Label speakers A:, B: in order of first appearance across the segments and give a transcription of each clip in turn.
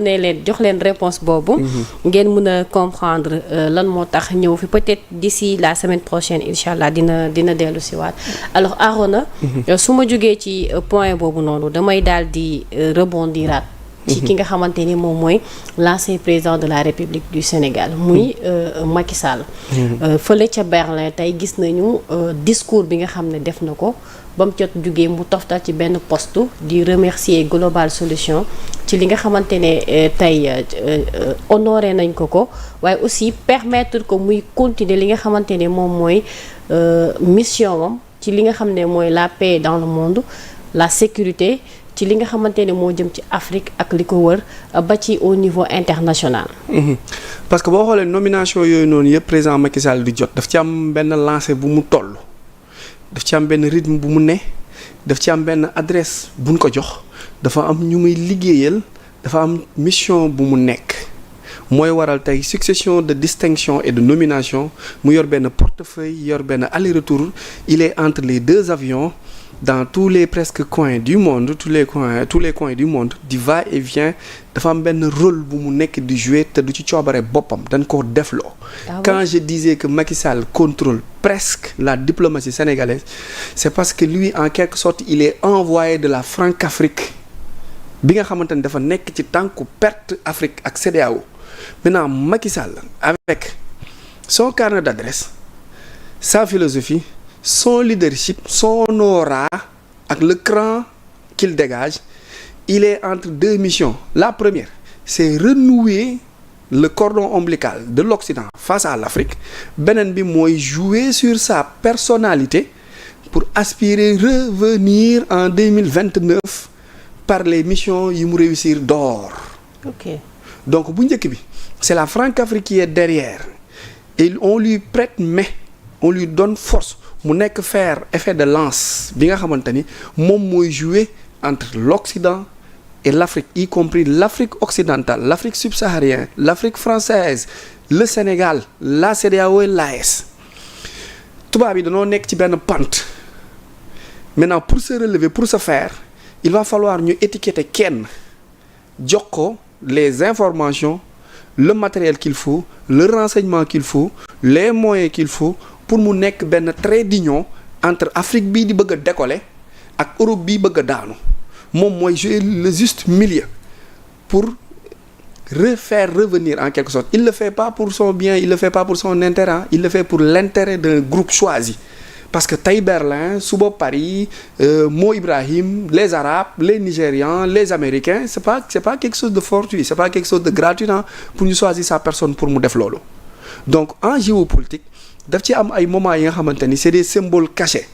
A: ne leen jox leen réponse boobu. ngeen mën a comprendre lan moo tax ñëw fi peut-être d'ici la semaine prochaine incha allah dina dellu si waat alors Arona. su ma jógee ci point boobu noonu damay daal di rebondiraat. ci ki nga xamante ni moom mooy l'ancien président de la République du Sénégal muy Macky Sall. fële ca Berlin tey gis nañu discours bi nga xam ne def na ko ba mu jot jugee mu toftal ci benn poste di remercier Global Solution ci li nga xamante ne tey honoré nañ ko waaye aussi permettre ko muy continuer li nga xamante ne moom mooy mission am ci li nga xam ne mooy la paix dans le monde la sécurité. ci li nga xamante ne moo jëm ci Afrique ak li ko wër ba ci au niveau international.
B: parce que boo xoolee nomination yooyu noonu yëpp président Macky Sall di jot daf ci am benn lancé bu mu toll daf ci am benn rythme bu mu ne daf ci am benn adresse buñ ko jox dafa am ñu muy liggéeyal dafa am mission bu mu nekk mooy waral tey succession de distinction et de nomination mu yor benn portefeuille yor benn aller-retour il est entre les deux avions. Dans tous les presque coins du monde tous les coins du monde di va et vient dafa am benn rôle bu mu nekk di jouer te du ci coobare boppam dañ ko defloo. Quand je disais que Macky Sall contrôle presque la diplomatie sénégalaise c'est parce que lui en quelque sorte il est envoyé de la Françafrique bi nga xamante ni dafa nekk ci tànku perte Afrique ak CEDEAO maintenant Macky Sall avec son carnet d'adresse sa philosophie. Son leadership, son aura ak le cran qu'il dégage, il est entre deux missions. La première, c'est renouer le cordon ombilical de l'Occident face à l'Afrique. Beneen bi mooy jouer sur sa personnalité pour aspirer revenir en 2029 par les missions yi mu réussir d'or. OK. Donc bu njëkk bi, c'est la Françafrique qui est derrière. Et on lui prête main, on lui donne force. mu nekk faire effet de lance bi nga xamante ni moom mooy jouer entre l'Occident et l'Afrique y compris l'Afrique occidentale l'Afrique subsaharienne l'Afrique française le Sénégal la CEDEAO et l'AES tubaab yi dañoo nekk ci benn pente maintenant pour se relever pour se faire il va falloir ñu étiqueter kenn jox ko les informations le matériel qu'il faut le renseignement qu'il faut les moyens qu'il faut pour mu nekk benn trait d'union entre Afrique bii di bëgg a décoller ak Europe bii bëgg a daanu moom mooy jouer le juste milieu pour faire revenir en quelque sorte il le fait pas pour son bien il le fait pas pour son intérêt il le fait pour l'intérêt d'un groupe choisi parce que tey Berlin suba Paris Mo Ibrahim les Arabes les Nigérians les Américains c'est pas quelque chose de fortuit c'est pas quelque chose de gratuit pour ñu choisir sa personne pour mu def loolu donc en géopolitique daf ci am ay moments yi nga xamante ni c'est des symboles cachés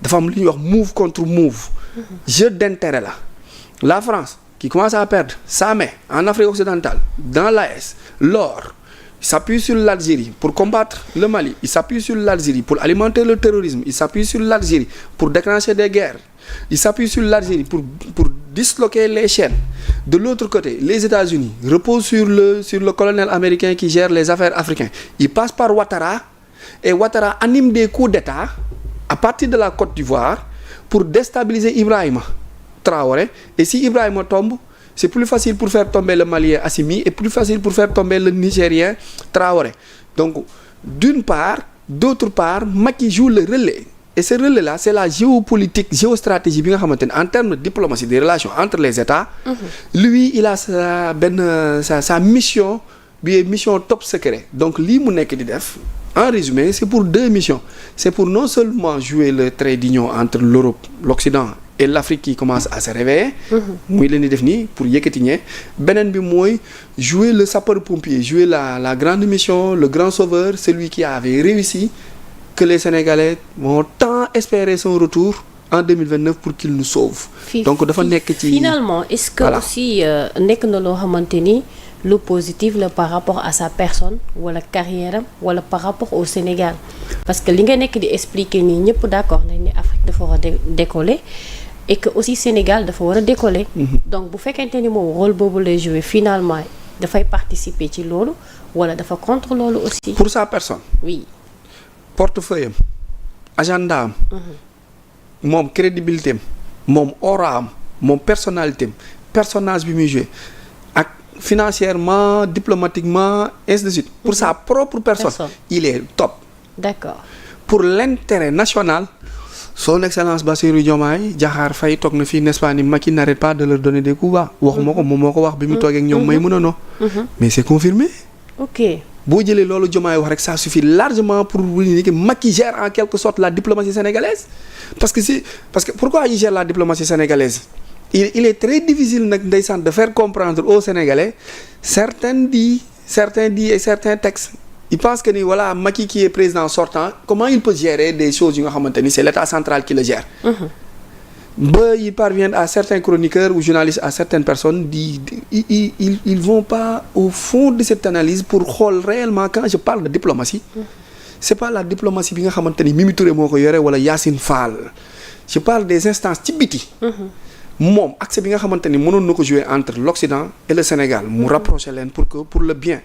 B: dafa am lu ñuy wax move contre move jeu d'intérêt la France qui commence à perdre sa main en Afrique occidentale dans l'AES l'or il s'appuie sur l'Algérie pour combattre le Mali il s'appuie sur l'Algérie pour alimenter le terrorisme il s'appuie sur l'Algérie pour déclencher des guerres il s'appuie sur l'Algérie pour disloquer les chaînes de l'autre côté les États-Unis reposent sur le colonel américain qui gère les affaires africaines il passe par Ouattara et Ouattara anime des coups d'État à partir de la Côte d'Ivoire pour déstabiliser Ibrahima Traoré et si Ibrahima tombe c'est plus facile pour faire tomber le Malien Assimi et plus facile pour faire tomber le Nigérien Traoré donc d'une part d'autre part Macky joue le relais et ce relais-là c'est la géostratégie bi nga xamante ne en termes de diplomatie des relations entre les États lui il a sa mission bi est mission top secret donc lii mu nekk di def en résumé c'est pour deux missions c'est pour non seulement jouer le trait d'union entre l'Europe l'Occident et l'Afrique qui commence à se réveiller muy leen di def nii pour yëkkati ñee beneen bi mooy jouer le sapeur-pompier jouer la grande mission le grand sauveur celui qui avait réussi que les Sénégalais vont tant espérer son retour en 2029 pour qu'il nous sauve donc dafa nekk ci
A: finalement est-ce que aussi nekk na loo xamante ni lu positif la par rapport à sa personne wala carrière am wala par rapport au Sénégal parce que li nga nekk di expliquer nii ñëpp d'accord nañ ni Afrique dafa war a décoller et que aussi Sénégal dafa war a décoller donc bu fekkente ni moom rôle boobu lay jouer finalement dafay participer ci loolu wala dafa contre loolu aussi
B: pour sa personne
A: oui
B: portefeuille am agenda am moom crédibilité am moom aura am moom personnalité am personnage bi muy jouer ak financièrement, diplomatiquement, ainsi de suite. Pour sa propre personne, il est top.
A: D'accord.
B: Pour l'intérêt national, son excellence Bassirou Diomaye Diakhar Faye toog na fii, n'est-ce pas, ni Macky n'arrête pas de leur donner des coups bas. waxuma ko moom moo ko wax bi mu toogee ak ñoom may mën a no mais c'est confirmé.
A: ok
B: boo jëlee loolu Diomaye wax rek ça suffit largement pour vous dire que Macky gère en quelque sorte la diplomatie sénégalaise. parce que pourquoi il gère la diplomatie sénégalaise il est très difficile nag ndeysaan de faire comprendre aux Sénégalais certains dits et certains textes. Il pense que ni voilà Macky qui est président sortant, comment il peut gérer des choses yu nga xamante ni c'est l'État central qui le gère. Ba ils parviennent à certains chroniqueurs ou journalistes, à certaines personnes ils vont pas au fond de cette analyse pour xool réellement. Quand je parle de diplomatie, c'est pas la diplomatie bi nga xamante ni Mimi Touré moo ko yore wala Yacine Fall. Je parle des instances ci biti. Moom accès bi nga xamante ni mënoon na ko jouer entre l'Occident et le Sénégal mu rapprocher leen pour le bien.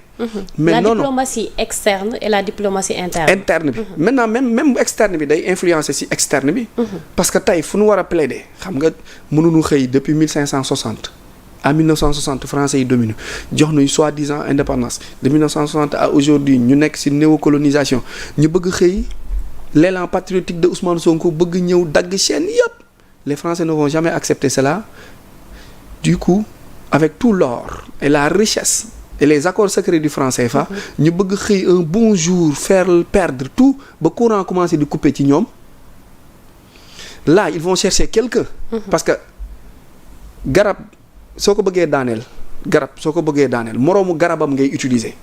B: mais
A: la
B: non
A: diplomatie externe et la diplomatie interne.
B: interne bi maintenant même externe bi day influencer ci externe bi. parce que tey fu nu war a plaider xam nga mënuñu xëy depuis 1560 à 1960 français yi dominé jox nañu soi-disant indépendance de 1960 à aujourd'hui ñu nekk ci néocolonisation ñu bëgg xëy l'élan patriotique de Ousmane Sonko bëgg ñëw dagg chaîne yëpp. Les Français ne vont jamais accepter cela. Du coup, avec tout l'or et la richesse et les accords secrets du franc CFA, ñu bëgg xëy un bon jour faire perdre tout ba courant commencer di couper ci ñoom. Là, ils vont chercher quelqu'un. Parce que garab soo ko bëggee daaneel moroomu garabam ngay utiliser.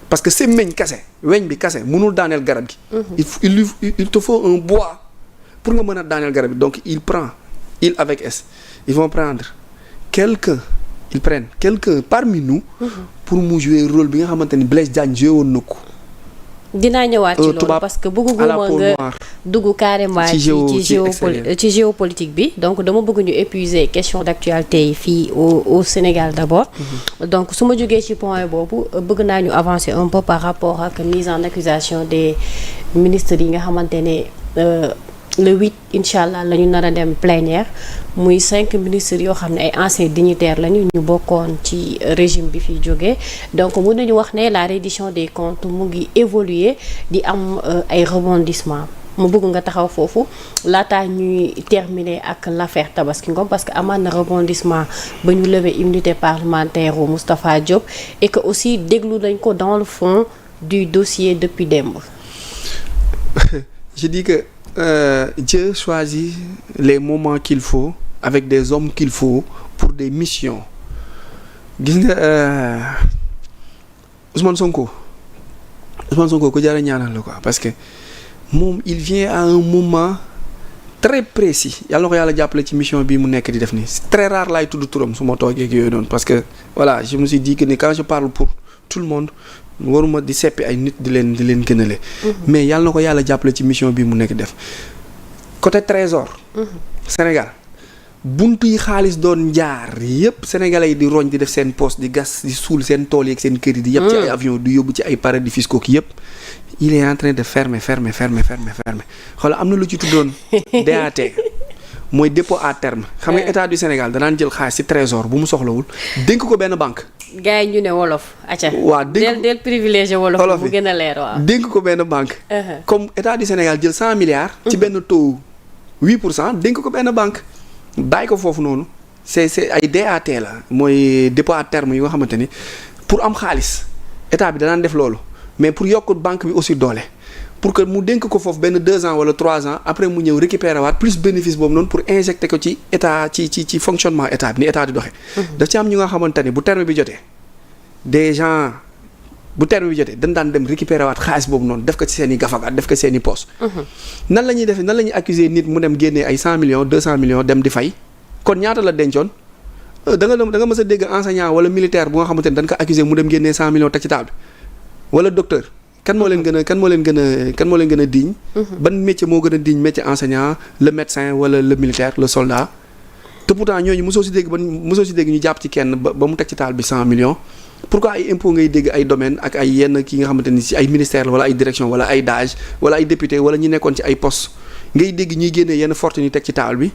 B: Parce que c'est meñ kase weñ bi kase mënul daaneel garab gi. Il te faut un bois. Pour nga mën a daaneel garab bi donc il avec S ils vont prendre quelqu'un parmi nous. pour mu jouer rôle bi nga xamante ni Blaise Diagne joué woon na ko.
A: dinaa ñëwaat ci loolu parce que bëgguma nga dugg carrément ci géopolitique bi donc dama bëgg ñu épuiser question d'actualité yi fii au Sénégal d'abord. donc su ma jógee ci point boobu bëgg naa ñu avancer un peu par rapport ak mise en accusation des ministres yi nga xamante ne. Le 8 incha allah la ñu nar a dem plénière muy 5 ministres yoo xam ne ay anciens dignitaires lañu ñu bokkoon ci régime bi fi jógee donc mën nañu wax ne la reddition des comptes mu ngi évoluer di am ay rebondissement mu bëgg nga taxaw foofu laataa ñuy terminer ak l'affaire Tabaski Ngom parce que amaan na rebondissement ba ñu lever immunité parlementaire u Moustapha Diop et que aussi déglu nañ ko dans le fond du dossier depuis démb.
B: Je dis que Dieu choisit les moments qu'il faut avec des hommes qu'il faut pour des missions gis nga Ousmane Sonko ko jar a ñaanal la quoi parce que moom il vient à un moment très précis yàlla na ko yàlla jàppale ci mission bii mu nekk di def nii c'est très rare laay tudd turam su ma toogee ak yooyu noonu parce que voilà je me suis dit que ni quand je parle pour tout le monde waruma di seppi ay nit di leen gënale. mais yàlla na ko yàlla jàppale ci mission bii mu nekk def côté trésor. Sénégal buntu yi xaalis doon jaar yëpp sénégalais yi di roñ di def seen poste di gas di suul seen tool yi ak seen kër yi di yëpp ci ay avion di yóbbu ci ay paradis fiscaux ki yëpp il est en train de fermer xoolal am na lu ci tuddoon DAT mooy dépôt à terme xam nga état du Sénégal danaan jël xaalis ci trésor bu mu soxlawul dénk ko benn banque.
A: gars yi ñu ne wolof. acca
B: waaw
A: del privilégié wolof bu gën a leer waaw.
B: dénk ko benn banque. comme état du Sénégal jël 100 milliards. ci benn taux 8% dénk ko benn banque. bàyyi ko foofu noonu c'est ay DAT la mooy dépôt à terme yi nga xamante ni pour am xaalis état bi danaan def loolu mais pour yokk banque bi aussi doole. pour que mu dénk ko foofu benn 2 ans wala 3 ans après mu ñëw récupérer waat plus bénéfice boobu noonu pour injecter ko ci état ci fonctionnement état bi ni état di doxee. daf ci am ñu nga xamante ni bu terme bi jotee des gens bu terme bi jotee dañ daan dem récupérer waat xaalis boobu noonu def ko ci seen i gafagaat def ko seen i poche. nan la ñuy defee nan la ñuy accuser nit mu dem génnee ay 100 millions 200 millions dem di fay kon ñaata la dencoon da nga mës a dégg enseignant wala militaire bu nga xamante ni dañ ko accuser mu dem génnee 100 millions teg ci table wala docteur. kan moo leen gën a digne. ban métier moo gën a digne métier enseignant le médecin wala le militaire le soldat te pourtant ñooñu mosoo si dégg ñu jàpp ci kenn ba mu teg ci taal bi 100 millions. pourquoi ay impôts ngay dégg ay domaine ak ay yenn ki nga xamante ni si ay ministère wala ay direction wala ay DAGE wala ay député wala ñi nekkoon ci ay poste ngay dégg ñuy génnee yenn fortune yi teg ci taal bi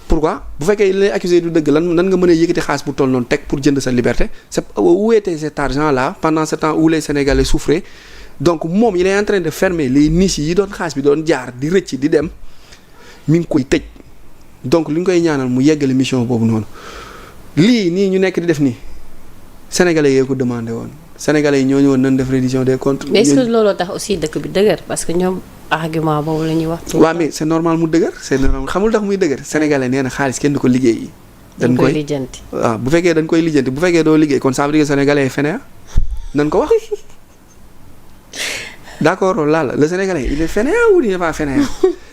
B: pourquoi bu fekkee li lay accusé du dëgg lan nga mën a yëkkati xaalis bu toll noonu teg pour jënd sa liberté c'est où était cet argent là pendant ce temps où les Sénégalais souffraient donc moom il est en train de fermer les niches yi doon xaalis bi doon jaar di rëcc di dem mi ngi koy tëj donc li ñu koy ñaanal mu yeggale mission boobu noonu lii nii ñu nekk di def nii Sénégalais yee ko demandé woon Sénégalais yi ñoo ñëwoon nañ def reddition des comptes.
A: mais est-ce que looloo tax aussi dëkk bi dëgër parce que ñoom argument boobu la ñuy wax.
B: waaw mais c'est normal mu dëgër c'est normal xamul tax muy dëgër Sénégalais nee na xaalis kenn du ko liggéey.
A: dañ koy lijjanti
B: waaw bu fekkee dañ koy lijjanti bu fekkee doo liggéey kon ça veut dire que Sénégalais yi fainéant nañ ko wax d'accord là le Sénégalais il est fainéant ou il n'est pas fainéant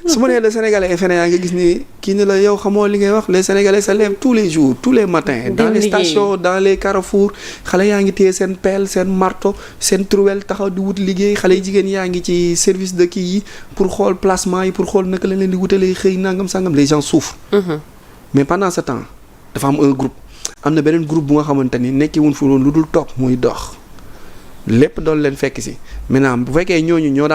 B: su ma nee le Sénégalais est fainéant nga gis ni kii ni la yow xamoo li ngay wax les Sénégalais se lèvent tous les jours tous les matins dans les stations dans les carrefours xale yaa ngi téye seen pelle seen marteau seen truelle taxaw di wut liggéey xale yi jigéen yaa ngi ci service de kii yi pour xool placement yi pour xool naka la leen di wutalee xëy nangam sangam les gens souffrent mais pendant ce temps dafa am un groupe am na beneen groupe bu nga xamante ni nekki wuñ fu loolu lu dul toog muy dox lépp doon leen fekk si maintenant bu fekkee ñooñu ñoo daan